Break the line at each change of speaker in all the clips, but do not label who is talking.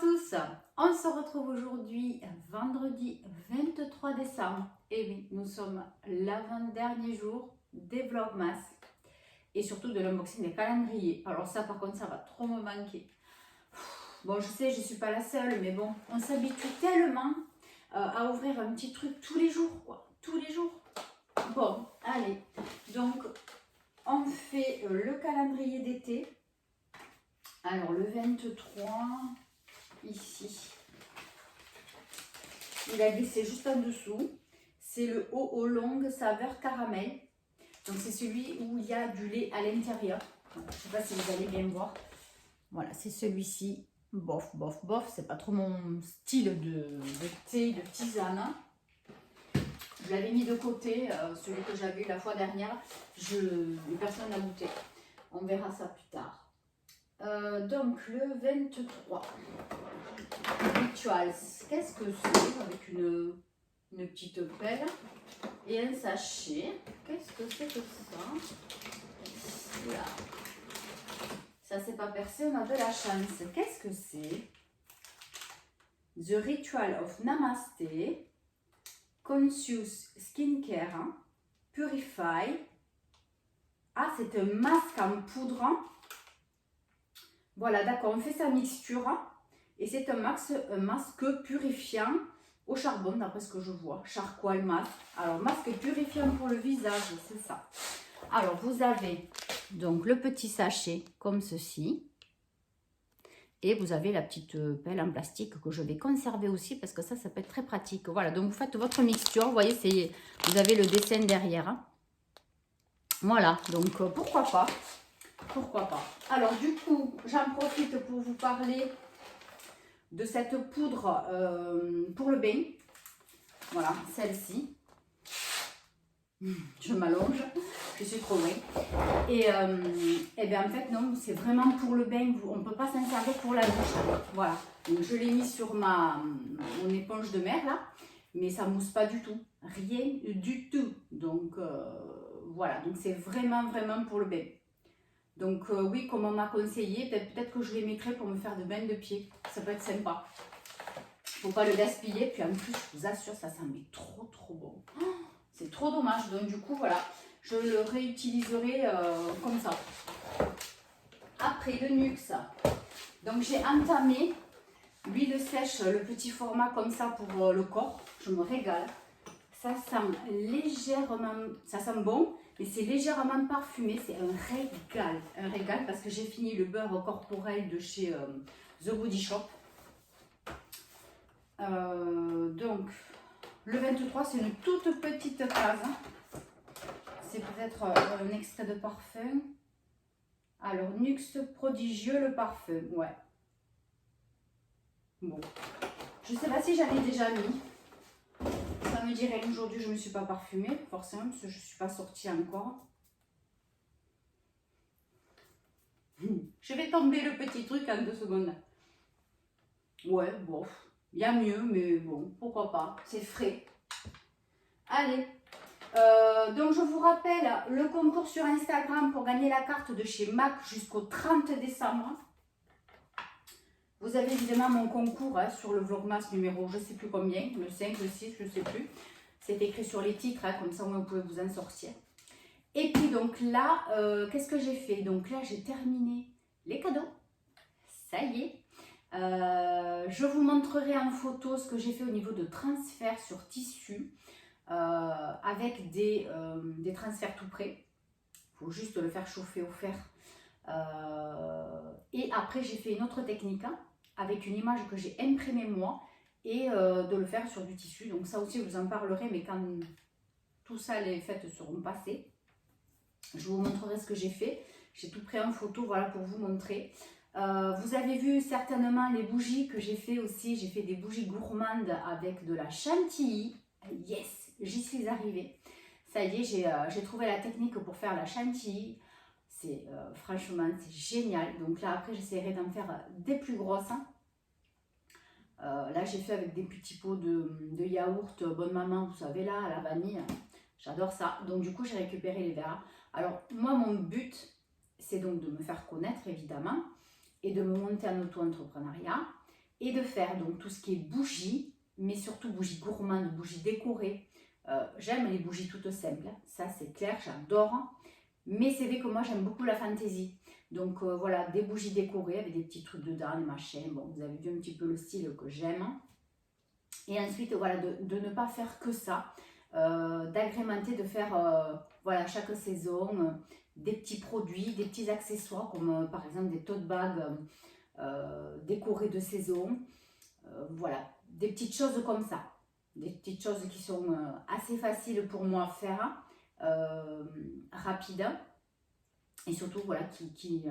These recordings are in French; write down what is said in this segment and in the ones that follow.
tous, on se retrouve aujourd'hui vendredi 23 décembre et oui, nous sommes l'avant-dernier jour des Vlogmas et surtout de l'unboxing des calendriers. Alors ça par contre ça va trop me manquer. Bon je sais je suis pas la seule mais bon on s'habitue tellement à ouvrir un petit truc tous les jours quoi, tous les jours. Bon allez, donc on fait le calendrier d'été. Alors le 23, ici, il a glissé juste en dessous. C'est le haut au long saveur caramel. Donc c'est celui où il y a du lait à l'intérieur. Je ne sais pas si vous allez bien voir. Voilà, c'est celui-ci. Bof, bof, bof. C'est pas trop mon style de thé, de tisane. Je l'avais mis de côté, celui que j'avais eu la fois dernière. Personne n'a goûté. On verra ça plus tard. Donc le 23 Rituals, qu'est-ce que c'est? Avec une petite pelle et un sachet. Qu'est-ce que c'est que ça? Là. Ça c'est pas percé, on a de la chance. Qu'est-ce que c'est? The Ritual of Namaste Conscious Skincare Purify. Ah, c'est un masque en poudre. Voilà, d'accord, on fait sa mixture et c'est un masque purifiant au charbon, d'après ce que je vois. Charcoal mask. Alors, masque purifiant pour le visage, c'est ça. Alors, vous avez donc le petit sachet comme ceci. Et vous avez la petite pelle en plastique que je vais conserver aussi parce que ça peut être très pratique. Voilà, donc vous faites votre mixture. Vous voyez, vous avez le dessin derrière. Voilà, donc pourquoi pas. Pourquoi pas. Alors du coup, j'en profite pour vous parler de cette poudre pour le bain. Voilà, celle-ci. Je m'allonge, je suis trop loin. Et bien en fait non, c'est vraiment pour le bain. On ne peut pas s'en servir pour la douche. Voilà, donc je l'ai mis sur mon éponge de mer là, mais ça mousse pas du tout. Rien du tout. Donc voilà, donc c'est vraiment pour le bain. Donc oui, comme on m'a conseillé, peut-être que je les mettrai pour me faire de bain de pied. Ça peut être sympa. Faut pas le gaspiller. Puis en plus, je vous assure, ça sent trop bon. Oh, c'est trop dommage. Donc du coup, voilà, je le réutiliserai comme ça. Après, le Nuxe. Donc j'ai entamé l'huile sèche, le petit format comme ça pour le corps. Je me régale. Ça sent légèrement, ça sent bon. Et c'est légèrement parfumé, c'est un régal parce que j'ai fini le beurre corporel de chez The Body Shop. Donc, le 23, c'est une toute petite case. C'est peut-être un extrait de parfum. Alors, Nuxe prodigieux, le parfum, ouais. Bon, je sais pas si j'en ai déjà mis. Ça me dirait qu'aujourd'hui je ne me suis pas parfumée, forcément, parce que je ne suis pas sortie encore. Je vais tomber le petit truc en 2 secondes. Ouais, bon, il y a mieux, mais bon, pourquoi pas, c'est frais. Allez, donc je vous rappelle le concours sur Instagram pour gagner la carte de chez MAC jusqu'au 30 décembre. Vous avez évidemment mon concours sur le Vlogmas numéro je ne sais plus combien, le 5, le 6, je ne sais plus. C'est écrit sur les titres, comme ça vous pouvez vous en sortir. Et puis donc là, qu'est-ce que j'ai fait? Donc là, j'ai terminé les cadeaux. Ça y est. Je vous montrerai en photo ce que j'ai fait au niveau de transfert sur tissu avec des transferts tout prêts. Il faut juste le faire chauffer au fer. Et après, j'ai fait une autre technique avec une image que j'ai imprimée moi et de le faire sur du tissu. Donc ça aussi, je vous en parlerai, mais quand tout ça, les fêtes seront passées, je vous montrerai ce que j'ai fait. J'ai tout pris en photo, voilà, pour vous montrer. Vous avez vu certainement les bougies que j'ai fait aussi. J'ai fait des bougies gourmandes avec de la chantilly. Yes, j'y suis arrivée. Ça y est, j'ai trouvé la technique pour faire la chantilly. C'est franchement, c'est génial. Donc là, après, j'essaierai d'en faire des plus grosses. Là, j'ai fait avec des petits pots de yaourt Bonne Maman, vous savez, là, à la vanille. J'adore ça. Donc, du coup, j'ai récupéré les verres. Alors, moi, mon but, c'est donc de me faire connaître, évidemment, et de me monter en auto-entrepreneuriat. et de faire donc tout ce qui est bougies, mais surtout bougies gourmandes, bougies décorées. J'aime les bougies toutes simples, ça c'est clair, j'adore. Mais c'est vrai que moi j'aime beaucoup la fantaisie. Donc voilà, des bougies décorées avec des petits trucs dedans, des machins. Bon, vous avez vu un petit peu le style que j'aime. Et ensuite, voilà, de ne pas faire que ça. D'agrémenter, de faire voilà, chaque saison des petits produits, des petits accessoires comme par exemple des tote bags décorés de saison. Voilà, des petites choses comme ça. Des petites choses qui sont assez faciles pour moi à faire, rapides et surtout voilà, qui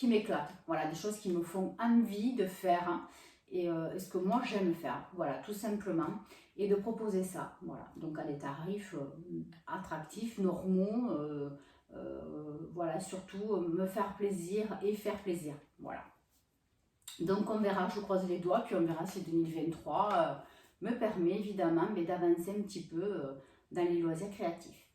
m'éclatent. Voilà, des choses qui me font envie de faire et ce que moi j'aime faire. Voilà, tout simplement. Et de proposer ça, voilà, donc à des tarifs attractifs, normaux, voilà, surtout me faire plaisir et faire plaisir, voilà. Donc on verra, je croise les doigts, puis on verra si 2023 me permet évidemment d'avancer un petit peu dans les loisirs créatifs.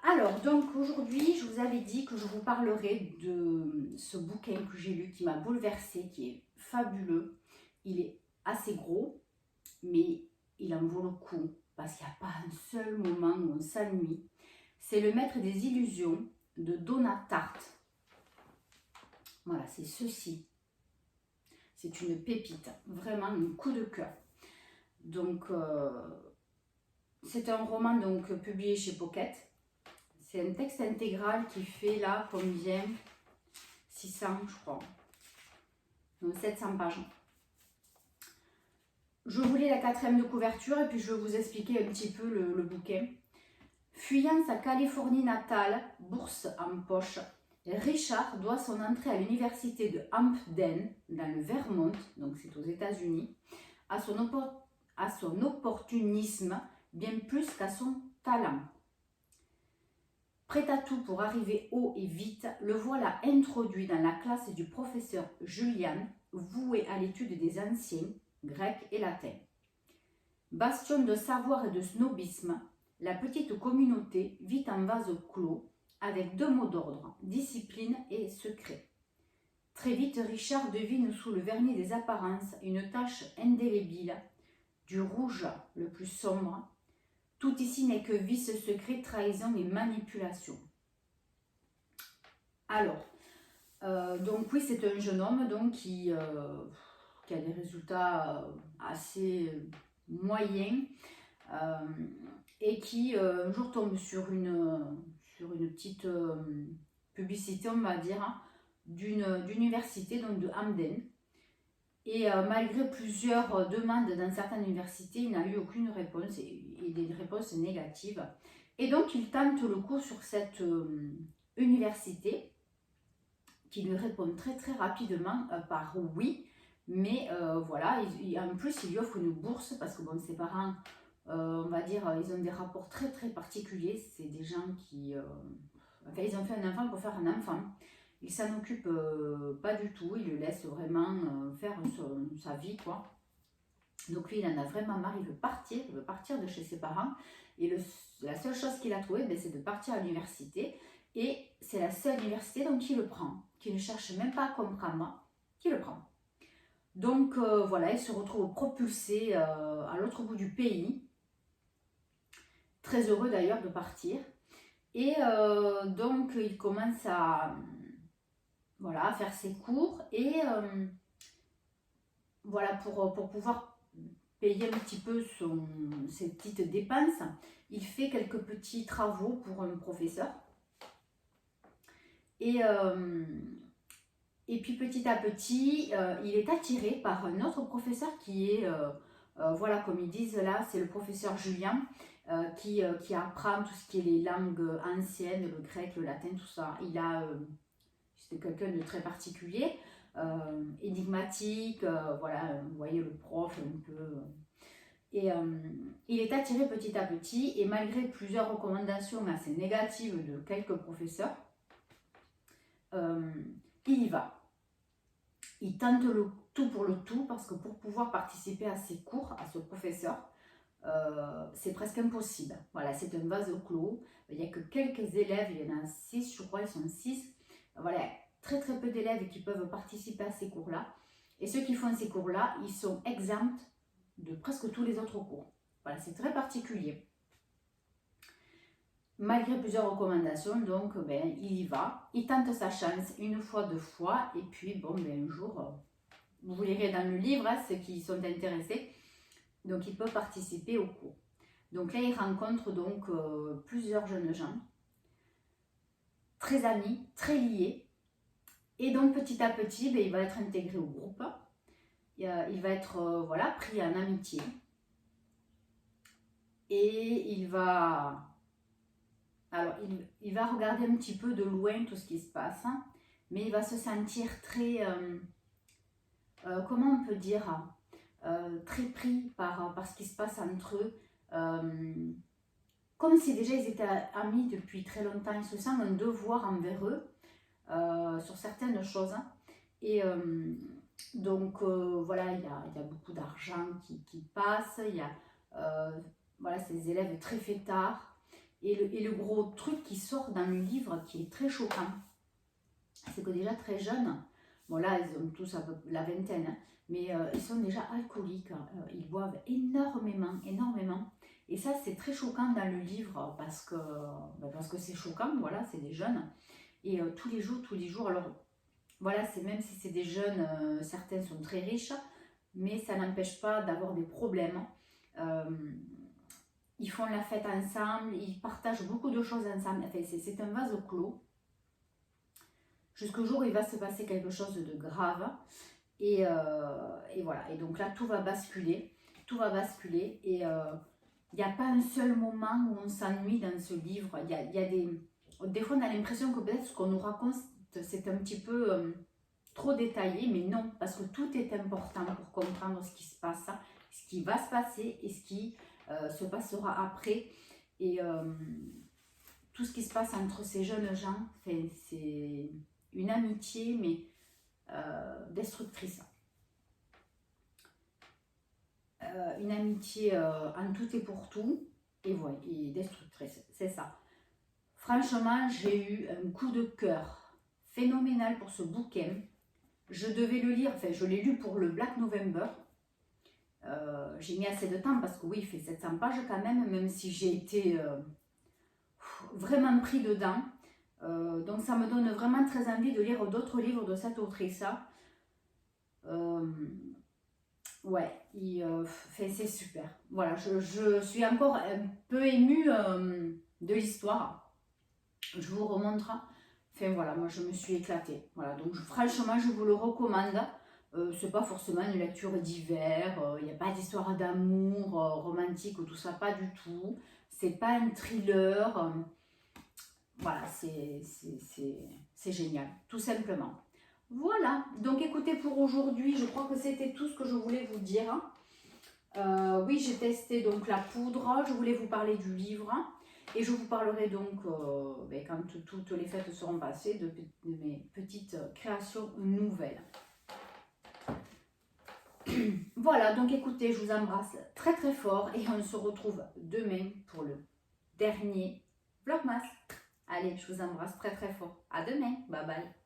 Alors, donc aujourd'hui, je vous avais dit que je vous parlerai de ce bouquin que j'ai lu qui m'a bouleversée, qui est fabuleux. Il est assez gros, mais il en vaut le coup parce qu'il n'y a pas un seul moment où on s'ennuie. C'est Le Maître des Illusions de Donna Tartt. Voilà, c'est ceci. C'est une pépite, vraiment un coup de cœur. Donc, c'est un roman donc publié chez Pocket. C'est un texte intégral qui fait là combien 600, je crois. Donc 700 pages. Je vous lis la 4e de couverture et puis je vais vous expliquer un petit peu le bouquin. Fuyant sa Californie natale, bourse en poche, Richard doit son entrée à l'université de Hampden, dans le Vermont, donc c'est aux États-Unis, à son opportunisme, bien plus qu'à son talent. Prêt à tout pour arriver haut et vite, le voilà introduit dans la classe du professeur Julian, voué à l'étude des anciens, grec et latin. Bastion de savoir et de snobisme, la petite communauté vit en vase clos avec 2 mots d'ordre, discipline et secret. Très vite, Richard devine sous le vernis des apparences une tache indélébile, du rouge le plus sombre. Tout ici n'est que vice secret, trahison et manipulation. Alors, donc oui, c'est un jeune homme donc, qui a des résultats assez moyens et qui un jour tombe sur une petite publicité, on va dire, d'une université, donc de Hamden. Et malgré plusieurs demandes dans certaines universités, il n'a eu aucune réponse, et des réponses négatives. Et donc, il tente le coup sur cette université, qui lui répond très très rapidement par oui. Mais voilà, en plus, il lui offre une bourse, parce que bon, ses parents, on va dire, ils ont des rapports très très particuliers. C'est des gens qui... enfin, ils ont fait un enfant pour faire un enfant. Il s'en occupe pas du tout, il le laisse vraiment faire sa vie, quoi. Donc lui, il en a vraiment marre, il veut partir de chez ses parents. Et la seule chose qu'il a trouvée, ben, c'est de partir à l'université. Et c'est la seule université donc il le prend, qui ne cherche même pas à comprendre, qui le prend. Donc voilà, il se retrouve propulsé à l'autre bout du pays. Très heureux d'ailleurs de partir. Et donc il commence à... voilà, faire ses cours et voilà, pour pouvoir payer un petit peu ses petites dépenses, il fait quelques petits travaux pour un professeur. Et puis petit à petit, il est attiré par un autre professeur qui est, voilà, comme ils disent là, c'est le professeur Julien, qui apprend tout ce qui est les langues anciennes, le grec, le latin, tout ça. C'est quelqu'un de très particulier, énigmatique, voilà, vous voyez le prof un peu. Et il est attiré petit à petit, et malgré plusieurs recommandations assez négatives de quelques professeurs, il y va. Il tente le tout pour le tout, parce que pour pouvoir participer à ses cours, à ce professeur, c'est presque impossible. Voilà, c'est un vase clos. Il n'y a que quelques élèves, il y en a 6, je crois, ils sont 6. Voilà, très très peu d'élèves qui peuvent participer à ces cours-là. Et ceux qui font ces cours-là, ils sont exempts de presque tous les autres cours. Voilà, c'est très particulier. Malgré plusieurs recommandations, donc ben, il y va, il tente sa chance une fois, deux fois, et puis bon, ben, un jour, vous lirez dans le livre, hein, ceux qui sont intéressés, donc il peut participer au cours. Donc là, il rencontre donc plusieurs jeunes gens, très amis, très liés, et donc petit à petit, ben, il va être intégré au groupe, il va être voilà, pris en amitié, et il va... Alors, il va regarder un petit peu de loin tout ce qui se passe, hein, mais il va se sentir très, comment on peut dire, très pris par ce qui se passe entre eux, comme si déjà ils étaient amis depuis très longtemps. Il se sent un devoir envers eux sur certaines choses. Hein, et donc, voilà, il y a beaucoup d'argent qui passe, il y a voilà, ces élèves très fêtards. Et le gros truc qui sort dans le livre, qui est très choquant, c'est que déjà très jeunes, bon là ils ont tous à peu la vingtaine, hein, mais ils sont déjà alcooliques, ils boivent énormément, énormément. Et ça c'est très choquant dans le livre parce que c'est choquant, voilà, c'est des jeunes. Et tous les jours, alors voilà, c'est même si c'est des jeunes, certains sont très riches, mais ça n'empêche pas d'avoir des problèmes. Ils font la fête ensemble, ils partagent beaucoup de choses ensemble. Enfin, c'est un vase clos. Jusqu'au jour où il va se passer quelque chose de grave. Et voilà. Et donc là, tout va basculer. Tout va basculer. Et il n'y a pas un seul moment où on s'ennuie dans ce livre. Il y a des fois, on a l'impression que peut-être ce qu'on nous raconte, c'est un petit peu trop détaillé. Mais non, parce que tout est important pour comprendre ce qui se passe, ce qui va se passer et ce qui... se passera après. Et tout ce qui se passe entre ces jeunes gens, c'est une amitié, mais destructrice. Une amitié en tout et pour tout, et voilà, et destructrice, c'est ça. Franchement, j'ai eu un coup de cœur phénoménal pour ce bouquin. Je devais le lire, enfin je l'ai lu pour le Black November. J'ai mis assez de temps parce que oui, il fait 700 pages quand même si j'ai été vraiment pris dedans. Donc ça me donne vraiment très envie de lire d'autres livres de cette autrice. Ouais, c'est super. Voilà, je suis encore un peu émue de l'histoire. Je vous remontre. Enfin voilà, moi je me suis éclatée. Voilà, donc franchement, je vous le recommande. C'est pas forcément une lecture d'hiver, il n'y a pas d'histoire d'amour romantique ou tout ça, pas du tout. C'est pas un thriller. Voilà, c'est génial, tout simplement. Voilà, donc écoutez, pour aujourd'hui, je crois que c'était tout ce que je voulais vous dire. Oui, j'ai testé donc la poudre, je voulais vous parler du livre. Et je vous parlerai donc, quand toutes les fêtes seront passées, de mes petites créations nouvelles. Voilà, donc écoutez, je vous embrasse très très fort et on se retrouve demain pour le dernier Vlogmas. Allez, je vous embrasse très très fort. À demain, bye bye.